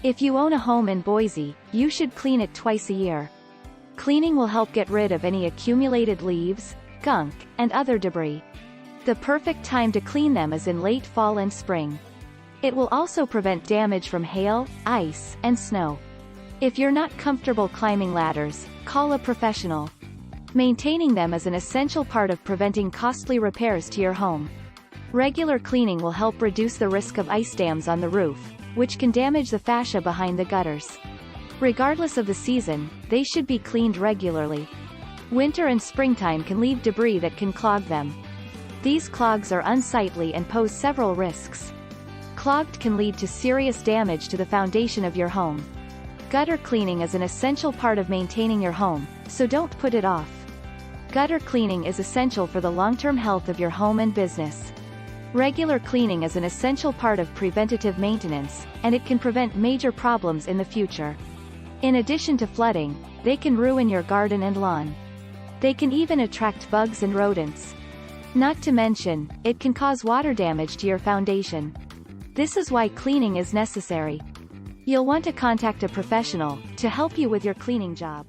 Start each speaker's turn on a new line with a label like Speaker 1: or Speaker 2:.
Speaker 1: If you own a home in Boise, you should clean it twice a year. Cleaning will help get rid of any accumulated leaves, gunk, and other debris. The perfect time to clean them is in late fall and spring. It will also prevent damage from hail, ice, and snow. If you're not comfortable climbing ladders, call a professional. Maintaining them is an essential part of preventing costly repairs to your home. Regular cleaning will help reduce the risk of ice dams on the roof, which can damage the fascia behind the gutters. Regardless of the season, they should be cleaned regularly. Winter and springtime can leave debris that can clog them. These clogs are unsightly and pose several risks. Clogged can lead to serious damage to the foundation of your home. Gutter cleaning is an essential part of maintaining your home, so don't put it off. Gutter cleaning is essential for the long-term health of your home and business. Regular cleaning is an essential part of preventative maintenance, and it can prevent major problems in the future. In addition to flooding, they can ruin your garden and lawn. They can even attract bugs and rodents. Not to mention, it can cause water damage to your foundation. This is why cleaning is necessary. You'll want to contact a professional to help you with your cleaning job.